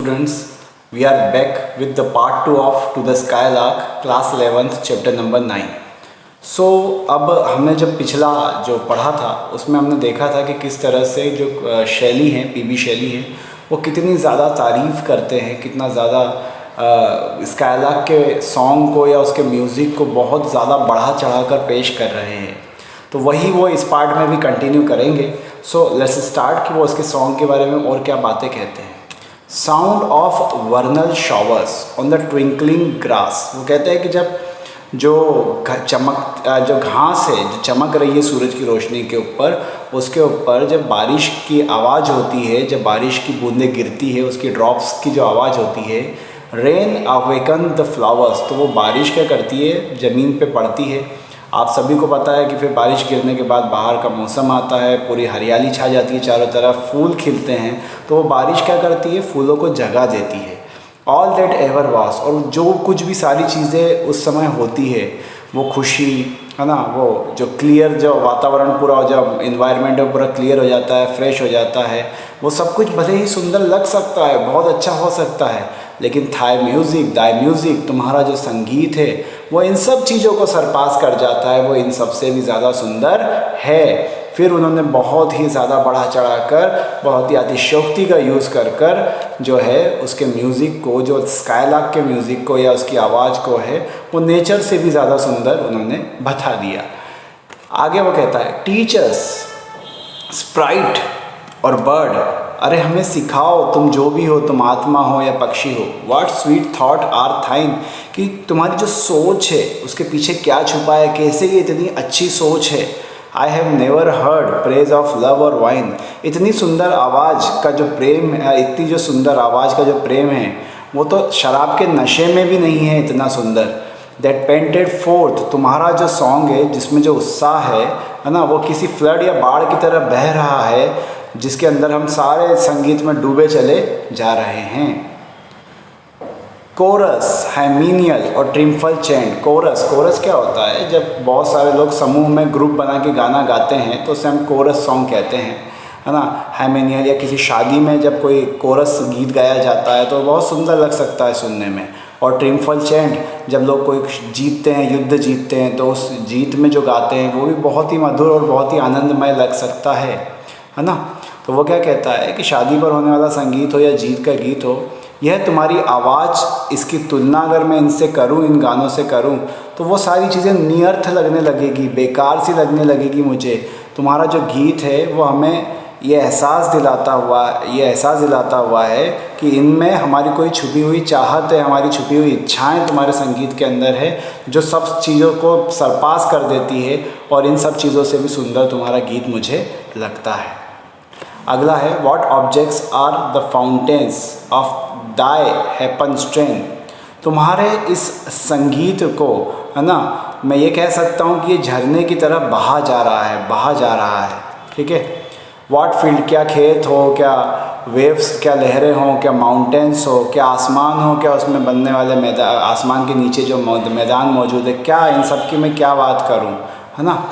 Students, we are back with the part 2 of To the Skylark, class 11th, chapter number 9. So अब हमने जब पिछला जो पढ़ा था उसमें हमने देखा था कि किस तरह से जो शैली है, पीबी शैली है, वो कितनी ज़्यादा तारीफ़ करते हैं, कितना ज़्यादा स्काईलार्क के सॉन्ग को या उसके म्यूज़िक को बहुत ज़्यादा बढ़ा चढ़ा कर पेश कर रहे हैं। तो वही वो इस पार्ट में भी कंटिन्यू करेंगे। सो लेट्स स्टार्ट कि वो उसके सॉन्ग के बारे में और क्या बातें कहते हैं। Sound of वर्नल showers on the twinkling grass, वो कहते हैं कि जब जो घास है जो चमक रही है सूरज की रोशनी के ऊपर, उसके ऊपर जब बारिश की आवाज़ होती है, जब बारिश की बूंदें गिरती है, उसकी ड्रॉप्स की जो आवाज़ होती है, रेन अवेकन द फ्लावर्स, तो वो बारिश क्या करती है, ज़मीन पे पड़ती है। आप सभी को पता है कि फिर बारिश गिरने के बाद बाहर का मौसम आता है, पूरी हरियाली छा जाती है, चारों तरफ फूल खिलते हैं, तो वो बारिश क्या करती है, फूलों को जगह देती है। ऑल दैट एवर वास, और जो कुछ भी सारी चीज़ें उस समय होती है, वो खुशी है ना, वो जो क्लियर जो वातावरण पूरा जब इन्वायरमेंट है पूरा क्लियर हो जाता है, फ्रेश हो जाता है, वो सब कुछ भले ही सुंदर लग सकता है, बहुत अच्छा हो सकता है, लेकिन दाई म्यूज़िक, तुम्हारा जो संगीत है वो इन सब चीज़ों को सरपास कर जाता है, वो इन सब से भी ज़्यादा सुंदर है। फिर उन्होंने बहुत ही ज़्यादा बढ़ा चढ़ा कर, बहुत ही अतिशयोक्ति का यूज़ कर जो है उसके म्यूज़िक को, जो स्काईलार्क के म्यूज़िक को या उसकी आवाज़ को है, वो नेचर से भी ज़्यादा सुंदर उन्होंने बता दिया। आगे वो कहता है, टीचर्स स्प्राइट और बर्ड, अरे हमें सिखाओ, तुम जो भी हो, तुम आत्मा हो या पक्षी हो, व्हाट स्वीट थॉट आर थाइन, कि तुम्हारी जो सोच है उसके पीछे क्या छुपा है, कैसे ये इतनी अच्छी सोच है। I have never heard praise of love और वाइन, इतनी सुंदर आवाज़ का जो प्रेम है, इतनी जो सुंदर आवाज़ का जो प्रेम है, वो तो शराब के नशे में भी नहीं है इतना सुंदर। दैट पेंटेड फोर्थ, तुम्हारा जो सॉन्ग है जिसमें जो उत्साह है ना, वो किसी फ्लड या बाढ़ की तरह बह रहा है, जिसके अंदर हम सारे संगीत में डूबे चले जा रहे हैं। कोरस, हाइमीनियल और ट्रिम्फल चैंट। कोरस क्या होता है, जब बहुत सारे लोग समूह में ग्रुप बना के गाना गाते हैं तो उसे हम कोरस सॉन्ग कहते हैं, है ना। हाइमीनियल या किसी शादी में जब कोई कोरस गीत गाया जाता है तो बहुत सुंदर लग सकता है सुनने में। और ट्रिम्फल चैंट, जब लोग कोई जीतते हैं, युद्ध जीतते हैं, तो उस जीत में जो गाते हैं वो भी बहुत ही मधुर और बहुत ही आनंदमय लग सकता है ना। तो वो क्या कहता है कि शादी पर होने वाला संगीत हो या जीत का गीत हो, यह तुम्हारी आवाज़, इसकी तुलना अगर मैं इनसे करूं, इन गानों से करूं, तो वो सारी चीज़ें निरर्थ लगने लगेगी, बेकार सी लगने लगेगी मुझे। तुम्हारा जो गीत है वो हमें ये एहसास दिलाता हुआ है कि इनमें हमारी कोई छुपी हुई चाहत है, हमारी छुपी हुई इच्छाएं तुम्हारे संगीत के अंदर है, जो सब चीज़ों को सरपास कर देती है, और इन सब चीज़ों से भी सुंदर तुम्हारा गीत मुझे लगता है। अगला है, what objects are the fountains of thy happy strain, तुम्हारे इस संगीत को, है ना, मैं ये कह सकता हूँ कि ये झरने की तरह बहा जा रहा है, ठीक है। व्हाट फील्ड, क्या खेत हो, क्या वेव्स, क्या लहरें हों, क्या माउंटेन्स हो, क्या आसमान हो, क्या उसमें बनने वाले मैदान, आसमान के नीचे जो मैदान मौजूद है, क्या इन सब की मैं क्या बात करूँ, है ना।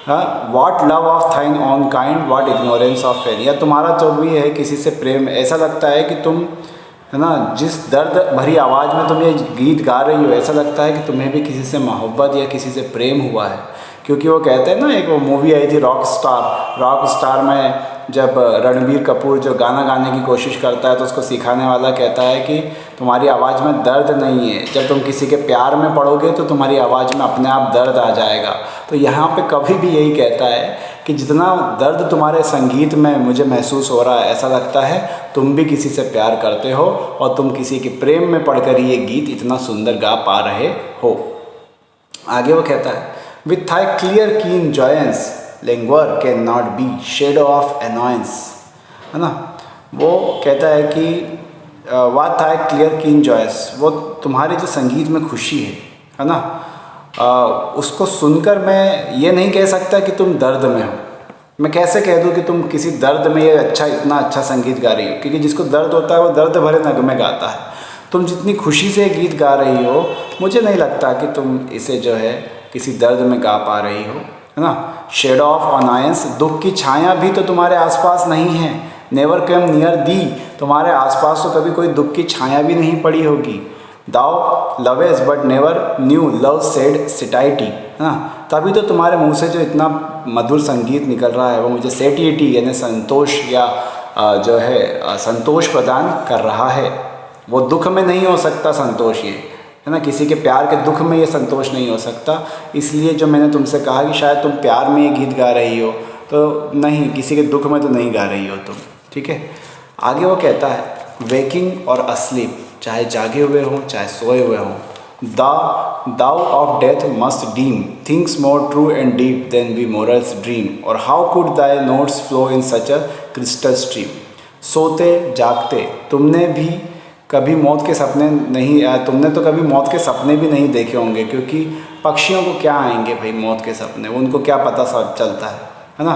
What love of थाइन on kind, what ignorance of fail, या तुम्हारा जो भी है किसी से प्रेम, ऐसा लगता है कि तुम, है ना, जिस दर्द भरी आवाज़ में तुम ये गीत गा रही हो, ऐसा लगता है कि तुम्हें भी किसी से मोहब्बत या किसी से प्रेम हुआ है। क्योंकि वो कहते हैं ना, एक वो मूवी आई थी रॉक स्टार में जब रणबीर कपूर जो गाना गाने की कोशिश करता है तो उसको सिखाने वाला कहता है कि तुम्हारी आवाज़ में दर्द नहीं है, जब तुम किसी के प्यार में पड़ोगे तो तुम्हारी आवाज़ में अपने आप दर्द आ जाएगा। तो यहाँ पे कभी भी यही कहता है कि जितना दर्द तुम्हारे संगीत में मुझे महसूस हो रहा है, ऐसा लगता है तुम भी किसी से प्यार करते हो और तुम किसी के प्रेम में पढ़कर ही ये गीत इतना सुंदर गा पा रहे हो। आगे वो कहता है, with thy clear keen joyance languor can not be shadow of annoyance, है ना। वो कहता है कि व्हाट थाई क्लियर कीन जॉयस, वो तुम्हारे जो संगीत में खुशी है ना, उसको सुनकर मैं ये नहीं कह सकता कि तुम दर्द में हो। मैं कैसे कह दूँ कि तुम किसी दर्द में ये इतना अच्छा संगीत गा रही हो, क्योंकि जिसको दर्द होता है वो दर्द भरे नगमे गाता है। तुम जितनी खुशी से गीत गा रही हो, मुझे नहीं लगता कि तुम इसे जो है किसी दर्द में गा पा रही हो, है ना। शेडो ऑफ अनायंस, दुख की छाया भी तो तुम्हारे आसपास नहीं है, नेवर कम नियर दी, तुम्हारे आसपास तो कभी कोई दुख की छाया भी नहीं पड़ी होगी। Thou lovest but never knew love sad satiety, है ना, तभी तो तुम्हारे मुंह से जो इतना मधुर संगीत निकल रहा है वो मुझे सेटिटी यानी संतोष या जो है संतोष प्रदान कर रहा है। वो दुख में नहीं हो सकता संतोष, ये है ना, किसी के प्यार के दुख में ये संतोष नहीं हो सकता। इसलिए जो मैंने तुमसे कहा कि शायद तुम प्यार में ये गीत गा रही हो, तो नहीं, किसी के दुख में तो नहीं गा रही हो तुम, ठीक है। आगे वो कहता है वेकिंग और अस्लीप, चाहे जागे हुए हों चाहे सोए हुए हों, thou of death must deem things more true and deep than we mortals dream, और how could thy notes flow in such a crystal stream. सोते जागते तुमने भी कभी मौत के सपने नहीं, तुमने तो कभी मौत के सपने भी नहीं देखे होंगे, क्योंकि पक्षियों को क्या आएंगे भाई मौत के सपने, उनको क्या पता सब चलता है ना।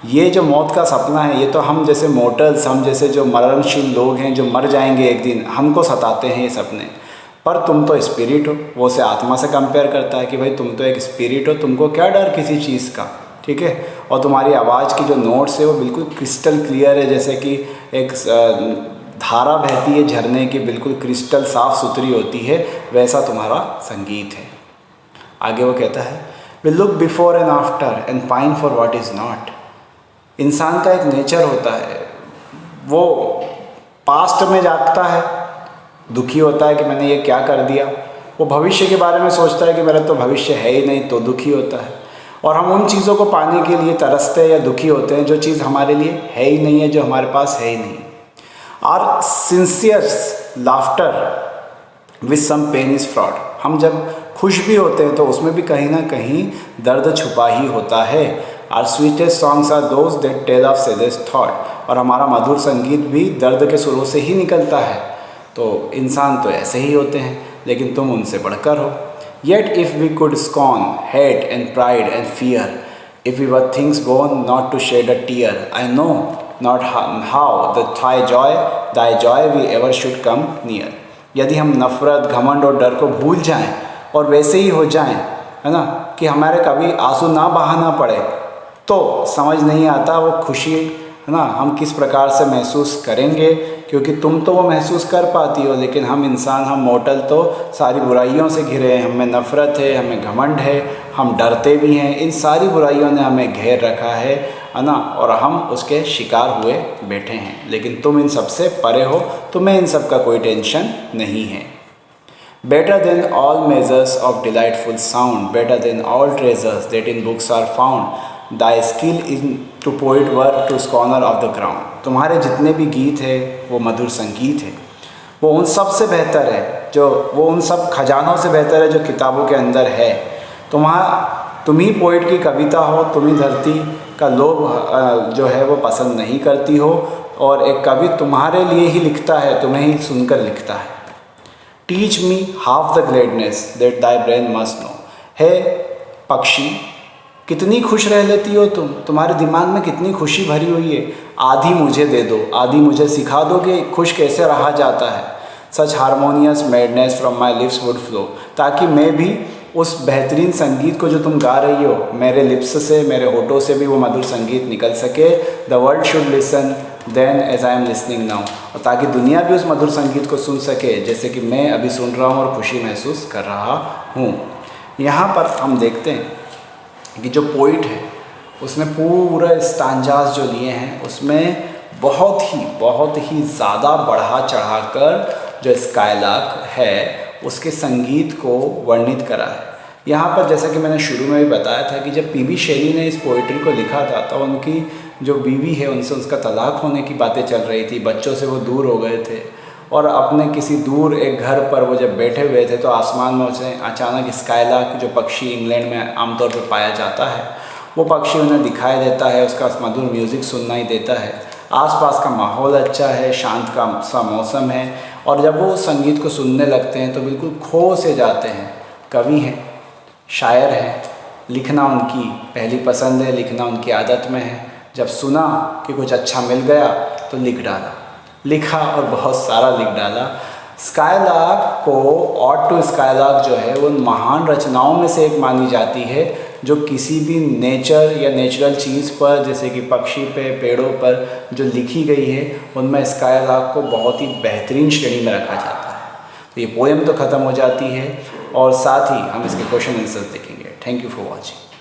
ये जो मौत का सपना है ये तो हम जैसे मोर्टल्स, हम जैसे जो मरणशील लोग हैं जो मर जाएंगे एक दिन, हमको सताते हैं ये सपने। पर तुम तो स्पिरिट हो, वो उसे आत्मा से कंपेयर करता है कि भाई तुम तो एक स्पिरिट हो, तुमको क्या डर किसी चीज़ का, ठीक है। और तुम्हारी आवाज़ की जो नोट्स है वो बिल्कुल क्रिस्टल क्लियर है, जैसे कि एक धारा बहती है झरने की, बिल्कुल क्रिस्टल साफ सुथरी होती है, वैसा तुम्हारा संगीत है। आगे वो कहता है we look before and after and pine for what is not. इंसान का एक नेचर होता है, वो पास्ट में जागता है, दुखी होता है कि मैंने ये क्या कर दिया। वो भविष्य के बारे में सोचता है कि मेरा तो भविष्य है ही नहीं, तो दुखी होता है। और हम उन चीज़ों को पाने के लिए तरसते हैं या दुखी होते हैं जो चीज़ हमारे लिए है ही नहीं है, जो हमारे पास है ही नहीं। Our sincere laughter with some pain is fraught. हम जब खुश भी होते हैं तो उसमें भी कहीं ना कहीं दर्द छुपा ही होता है। Our sweetest songs are those that tell of saddest thought. और हमारा मधुर संगीत भी दर्द के सुरों से ही निकलता है। तो इंसान तो ऐसे ही होते हैं, लेकिन तुम उनसे बढ़कर हो। Yet if we could scorn hate and pride and fear, if we were things born not to shed a tear, I know not how the thy joy we ever should come near। यदि हम नफ़रत, घमंड और डर को भूल जाएं और वैसे ही हो जाएं, है ना, कि हमारे कभी आंसू ना बहाना पड़े, तो समझ नहीं आता वो खुशी, है ना, हम किस प्रकार से महसूस करेंगे। क्योंकि तुम तो वो महसूस कर पाती हो, लेकिन हम इंसान, हम मोर्टल तो सारी बुराइयों से घिरे हैं। हमें नफ़रत है, हमें घमंड है, हम डरते भी हैं। इन सारी बुराइयों ने हमें घेर रखा है ना, और हम उसके शिकार हुए बैठे हैं। लेकिन तुम इन सब से परे हो, तुम्हें इन सब का कोई टेंशन नहीं है। Better than all measures of delightful sound, better than all treasures that in books are found, thy skill in to poet were to scorner of the ground. तुम्हारे जितने भी गीत है वो मधुर संगीत है, वो उन सब से बेहतर है, वो उन सब खजानों से बेहतर है जो किताबों के अंदर है। तुम ही पोइट की कविता हो, तुम ही धरती का लोभ जो है वो पसंद नहीं करती हो, और एक कवि तुम्हारे लिए ही लिखता है, तुम्हें ही सुनकर लिखता है। Teach me half the gladness that thy brain must know. है पक्षी, कितनी खुश रह लेती हो तुम, तुम्हारे दिमाग में कितनी खुशी भरी हुई है। आधी मुझे दे दो, आधी मुझे सिखा दो कि खुश कैसे रहा जाता है। Such harmonious madness from my lips would flow, ताकि मैं भी उस बेहतरीन संगीत को जो तुम गा रही हो, मेरे लिप्स से, मेरे होठों से भी वो मधुर संगीत निकल सके। The world should listen then as I am listening now, और ताकि दुनिया भी उस मधुर संगीत को सुन सके जैसे कि मैं अभी सुन रहा हूँ और खुशी महसूस कर रहा हूँ। यहाँ पर हम देखते हैं कि जो पोइट है उसने पूरा स्टांजास जो लिए हैं उसमें बहुत ही ज़्यादा बढ़ा चढ़ाकर जो स्काईलार्क है उसके संगीत को वर्णित करा है। यहाँ पर जैसा कि मैंने शुरू में भी बताया था कि जब पीबी शेली ने इस पोइट्री को लिखा था तो उनकी जो बीवी है उनसे उसका तलाक होने की बातें चल रही थी, बच्चों से वो दूर हो गए थे, और अपने किसी दूर एक घर पर वो जब बैठे हुए थे तो आसमान में उसे अचानक स्काईलार्क जो पक्षी इंग्लैंड में आमतौर पर पाया जाता है वो पक्षी उन्हें दिखाई देता है, उसका मधुर म्यूज़िक सुनना ही देता है। आसपास का माहौल अच्छा है, शांत का सा मौसम है, और जब वो संगीत को सुनने लगते हैं तो बिल्कुल खो से जाते हैं। कवि हैं, शायर हैं, लिखना उनकी पहली पसंद है, लिखना उनकी आदत में है। जब सुना कि कुछ अच्छा मिल गया तो लिख डाला, लिखा और बहुत सारा लिख डाला। स्काईलार्क को ऑड टू स्काईलार्क जो है वो उन महान रचनाओं में से एक मानी जाती है जो किसी भी नेचर या नेचुरल चीज़ पर, जैसे कि पक्षी पे, पेड़ों पर जो लिखी गई है, उनमें स्काईलार्क को बहुत ही बेहतरीन श्रेणी में रखा जाता है। तो ये पोएम तो ख़त्म हो जाती है और साथ ही हम इसके क्वेश्चन आंसर्स देखेंगे। Thank you for watching.